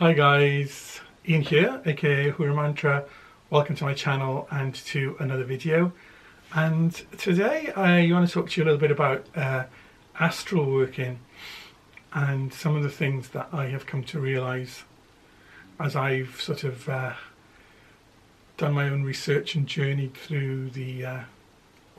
Hi guys, Ian here, aka Hura Mantra. Welcome to my channel and to another video. And today I want to talk to you a little bit about astral working and some of the things that I have come to realize as I've sort of done my own research and journeyed through the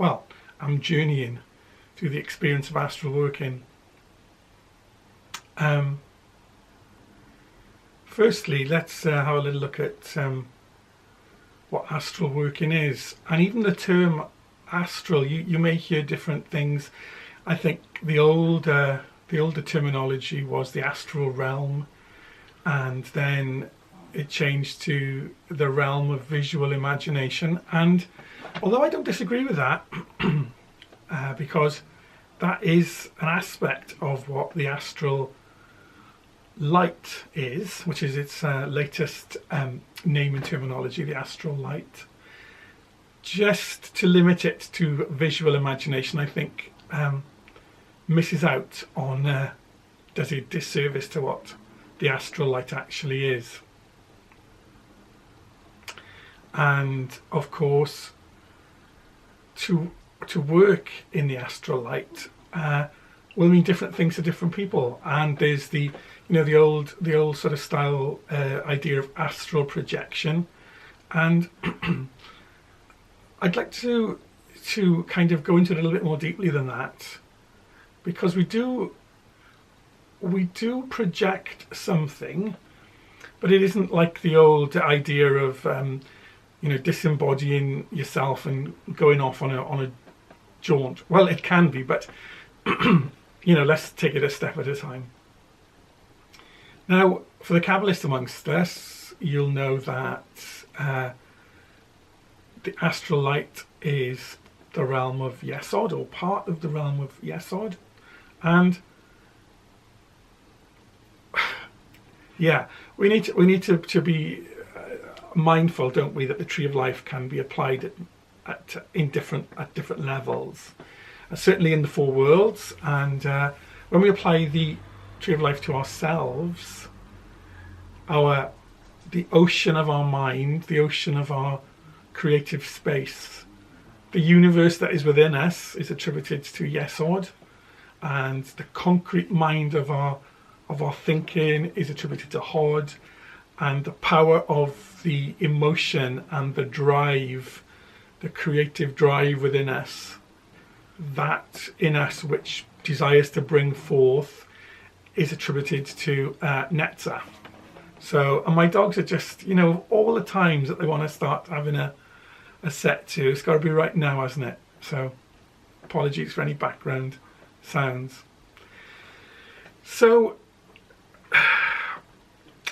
I'm journeying through the experience of astral working. Firstly, let's have a little look at what astral working is. And even the term astral, you may hear different things. I think the older terminology was the astral realm, and then it changed to the realm of visual imagination. And although I don't disagree with that, because that is an aspect of what the astral light is, which is its latest name and terminology, the astral light. Just to limit it to visual imagination, I think misses out on, does a disservice to what the astral light actually is. And of course, to work in the astral light will mean different things to different people. And there's the the old sort of style idea of astral projection, and I'd like to kind of go into it a little bit more deeply than that, because we do project something, but it isn't like the old idea of disembodying yourself and going off on a jaunt. Well, it can be, but let's take it a step at a time. Now, for the Kabbalist amongst us, you'll know that the astral light is the realm of Yesod, or part of the realm of Yesod. And yeah, we need to be mindful, don't we, that the tree of life can be applied at different levels. Certainly in the four worlds, and when we apply the tree of life to ourselves, the ocean of our mind, the ocean of our creative space, the universe that is within us is attributed to Yesod, and the concrete mind of our thinking is attributed to Hod, and the power of the emotion and the drive, the creative drive within us, that in us which desires to bring forth, is attributed to Netza. So, and my dogs are just, all the times that they want to start having a set to, it's got to be right now, hasn't it? So, apologies for any background sounds. So,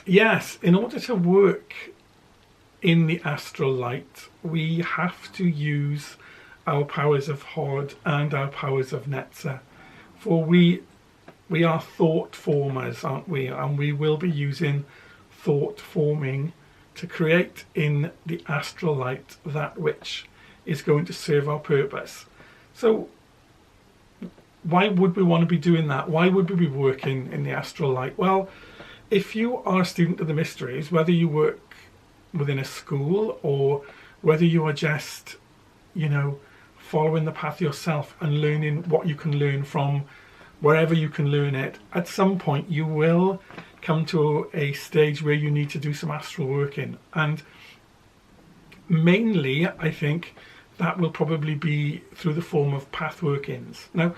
yes, in order to work in the astral light, we have to use our powers of Hod and our powers of Netza, for we are thought formers, aren't we? And we will be using thought forming to create in the astral light that which is going to serve our purpose. So why would we want to be doing that? Why would we be working in the astral light? Well, if you are a student of the mysteries, whether you work within a school or whether you are just, following the path yourself and learning what you can learn from wherever you can learn it, at some point you will come to a stage where you need to do some astral working. And mainly, I think, that will probably be through the form of path workings. Now,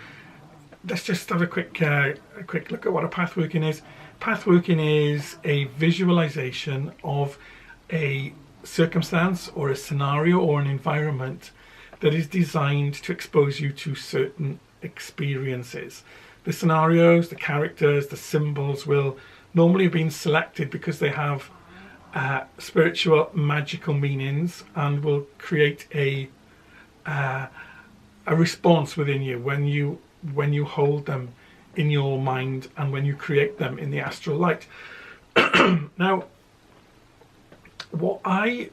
let's just have a quick look at what a path working is. Path working is a visualization of a circumstance or a scenario or an environment that is designed to expose you to certain experiences. The scenarios, the characters, the symbols will normally have been selected because they have spiritual, magical meanings, and will create a response within you when you hold them in your mind and when you create them in the astral light. Now, what I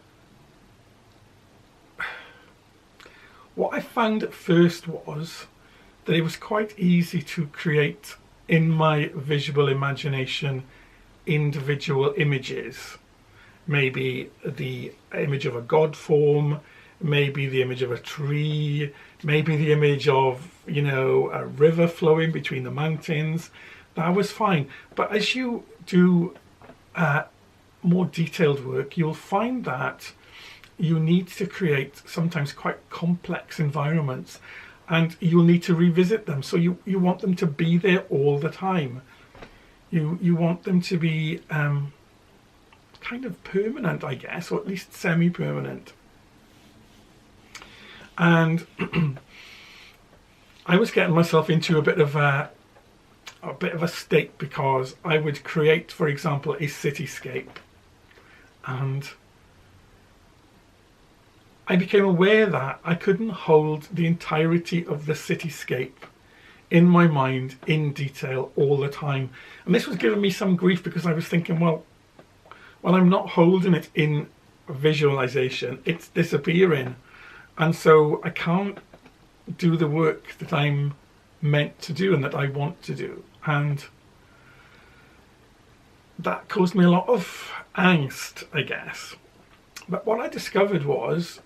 found at first was that it was quite easy to create in my visual imagination individual images. Maybe the image of a god form, maybe the image of a tree, maybe the image of, you know, a river flowing between the mountains. That was fine. But as you do more detailed work, you'll find that you need to create sometimes quite complex environments, and you'll need to revisit them. So you want them to be there all the time. You want them to be kind of permanent, I guess, or at least semi-permanent. And I was getting myself into a bit of a state, because I would create, for example, a cityscape, and I became aware that I couldn't hold the entirety of the cityscape in my mind in detail all the time. And this was giving me some grief, because I was thinking, well, I'm not holding it in visualization, it's disappearing. And so I can't do the work that I'm meant to do and that I want to do. And that caused me a lot of angst, I guess. But what I discovered was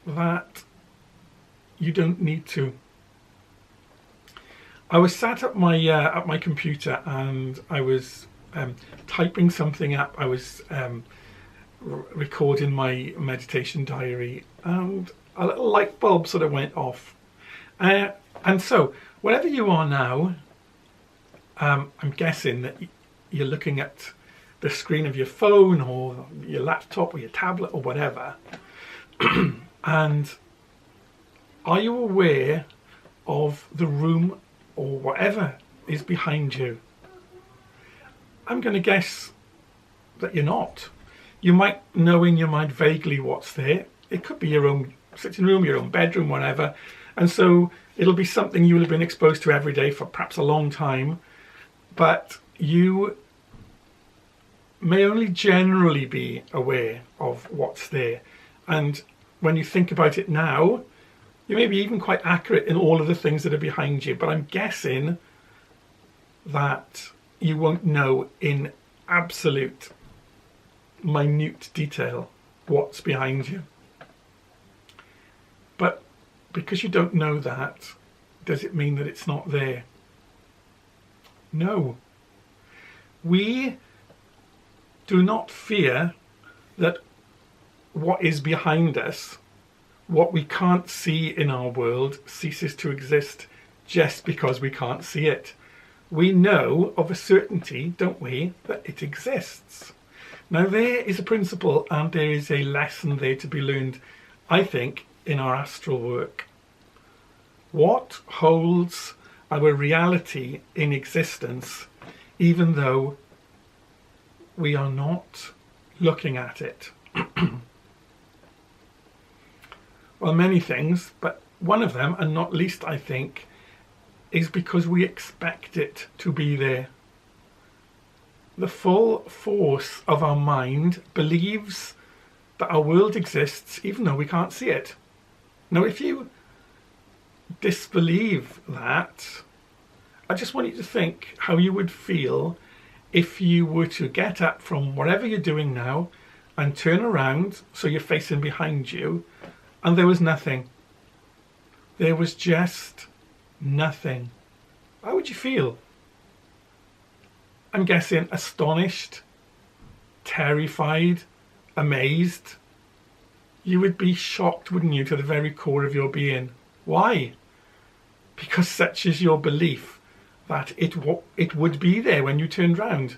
that you don't need to. I was sat at my computer, and I was typing something up. I was recording my meditation diary, and a little light bulb sort of went off. And so, wherever you are now, I'm guessing that you're looking at the screen of your phone or your laptop or your tablet or whatever. And are you aware of the room or whatever is behind you? I'm going to guess that you're not. You might know in your mind vaguely what's there. It could be your own sitting room, your own bedroom, whatever. And so it'll be something you will have been exposed to every day for perhaps a long time. But you may only generally be aware of what's there. And when you think about it now, you may be even quite accurate in all of the things that are behind you. But I'm guessing that you won't know in absolute minute detail what's behind you. But because you don't know that, does it mean that it's not there? No. We do not fear that what is behind us, what we can't see in our world, ceases to exist just because we can't see it. We know of a certainty, don't we, that it exists. Now there is a principle and there is a lesson there to be learned, I think, in our astral work. What holds our reality in existence, even though we are not looking at it? Well, many things, but one of them, and not least, I think, is because we expect it to be there. The full force of our mind believes that our world exists even though we can't see it. Now, if you disbelieve that, I just want you to think how you would feel if you were to get up from whatever you're doing now and turn around so you're facing behind you and there was nothing. There was just nothing. How would you feel? I'm guessing astonished, terrified, amazed. You would be shocked, wouldn't you, to the very core of your being. Why? Because such is your belief that it would be there when you turned round.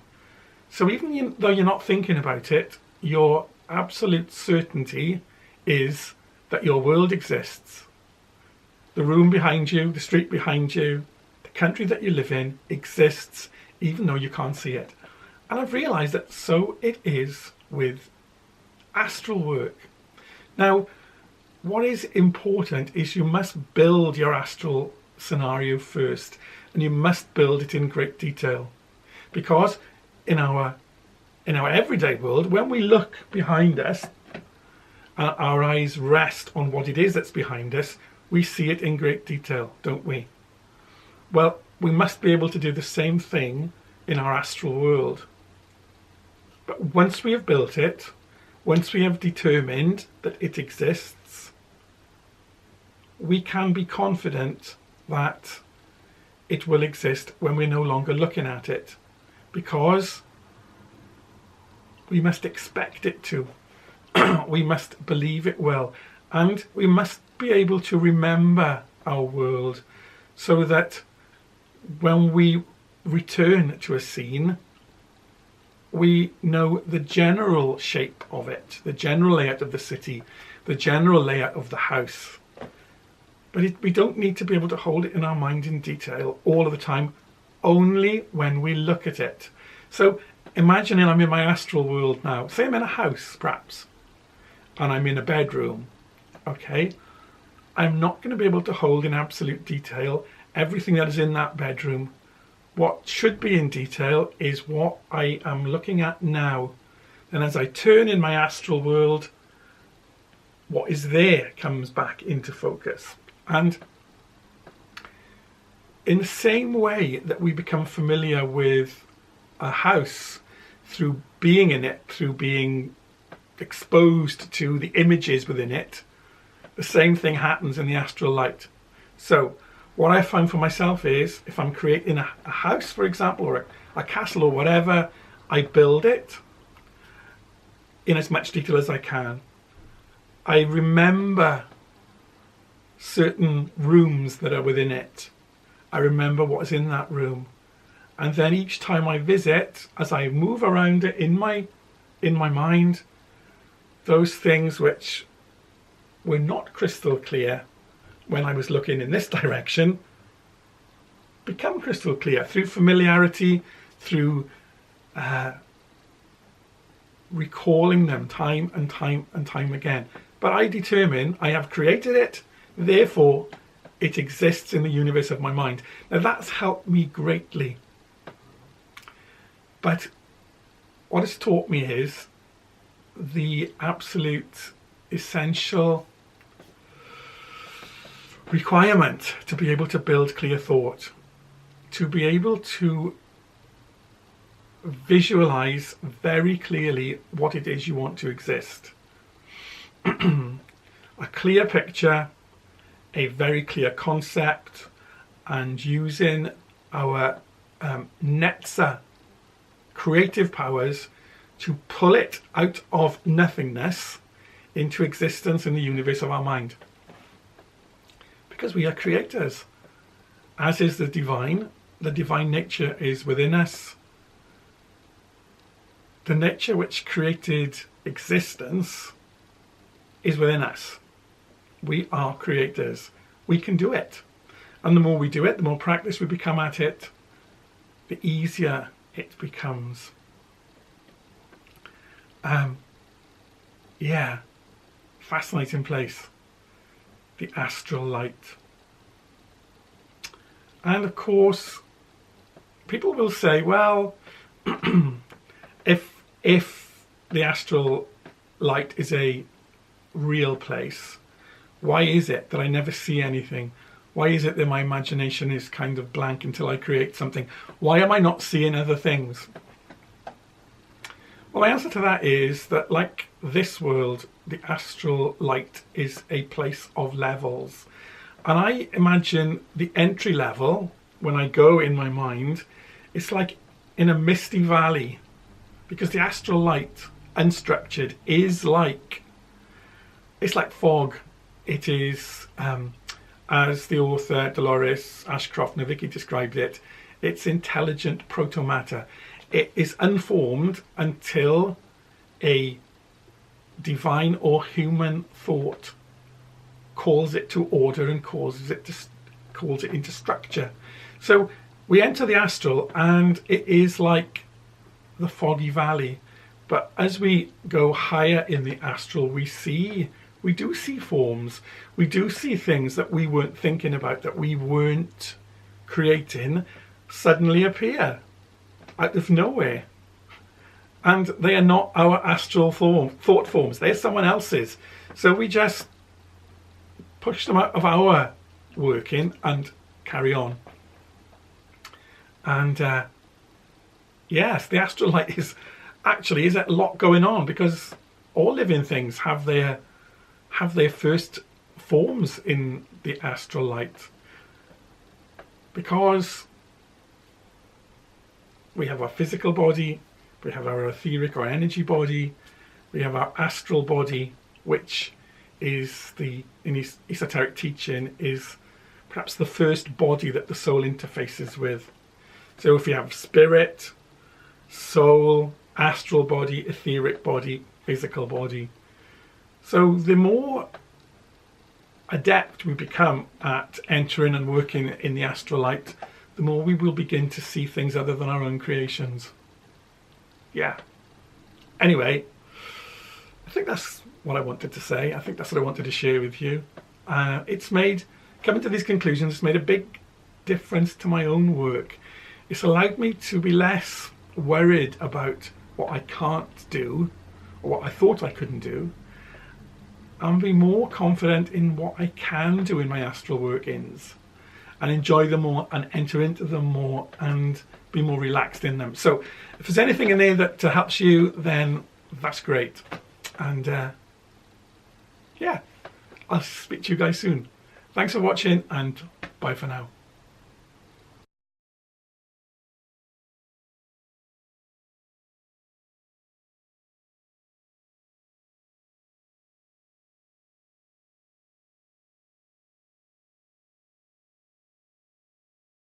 So even though you're not thinking about it, your absolute certainty is that your world exists. The room behind you, the street behind you, the country that you live in exists even though you can't see it. And I've realised that so it is with astral work. Now, what is important is you must build your astral scenario first, and you must build it in great detail, because in our everyday world, when we look behind us, our eyes rest on what it is that's behind us, we see it in great detail, don't we? Well, we must be able to do the same thing in our astral world. But once we have built it, once we have determined that it exists, we can be confident that it will exist when we're no longer looking at it, because we must expect it to. We must believe it will, and we must be able to remember our world so that when we return to a scene, we know the general shape of it, the general layout of the city, the general layout of the house. But we don't need to be able to hold it in our mind in detail all of the time, only when we look at it. So imagining I'm in my astral world now. Say I'm in a house, perhaps, and I'm in a bedroom. Okay, I'm not going to be able to hold in absolute detail everything that is in that bedroom. What should be in detail is what I am looking at now. And as I turn in my astral world, what is there comes back into focus. And in the same way that we become familiar with a house through being in it, through being exposed to the images within it, the same thing happens in the astral light. So what I found for myself is, if I'm creating a house, for example, or a castle or whatever, I build it in as much detail as I can. I remember certain rooms that are within it. I remember what is in that room. And then each time I visit, as I move around it in my mind, those things which were not crystal clear when I was looking in this direction become crystal clear through familiarity, through recalling them time and time and time again. But I determine I have created it, therefore it exists in the universe of my mind. Now that's helped me greatly. But what it's taught me is the absolute essential requirement to be able to build clear thought, to be able to visualize very clearly what it is you want to exist. A clear picture, a very clear concept, and using our netza creative powers to pull it out of nothingness into existence in the universe of our mind. Because we are creators, as is the divine nature is within us. The nature which created existence is within us. We are creators. We can do it. And the more we do it, the more practice we become at it, the easier it becomes. Yeah, fascinating place. The astral light. And of course, people will say, well, if the astral light is a real place, why is it that I never see anything? Why is it that my imagination is kind of blank until I create something? Why am I not seeing other things? Well, the answer to that is that, like this world, the astral light is a place of levels. And I imagine the entry level, when I go in my mind, it's like in a misty valley. Because the astral light, unstructured, is like, it's like fog. It is, as the author Dolores Ashcroft Novicky described it, it's intelligent proto-matter. It is unformed until a divine or human thought calls it to order and calls it into structure. So we enter the astral and it is like the foggy valley. But as we go higher in the astral, we do see forms. We do see things that we weren't thinking about, that we weren't creating, suddenly appear out of nowhere. And they are not our astral thought forms. They're someone else's. So we just push them out of our working and carry on. And yes, the astral light is actually is a lot going on, because all living things have their first forms in the astral light, because we have our physical body, we have our etheric or energy body, we have our astral body, which is in esoteric teaching is perhaps the first body that the soul interfaces with. So if you have spirit, soul, astral body, etheric body, physical body. So the more adept we become at entering and working in the astral light, the more we will begin to see things other than our own creations. Yeah. Anyway, I think that's what I wanted to say. I think that's what I wanted to share with you. Coming to these conclusions, it's made a big difference to my own work. It's allowed me to be less worried about what I can't do, or what I thought I couldn't do, and be more confident in what I can do in my astral workings, and enjoy them more and enter into them more and be more relaxed in them. So if there's anything in there that helps you, then that's great. And yeah, I'll speak to you guys soon. Thanks for watching, and bye for now.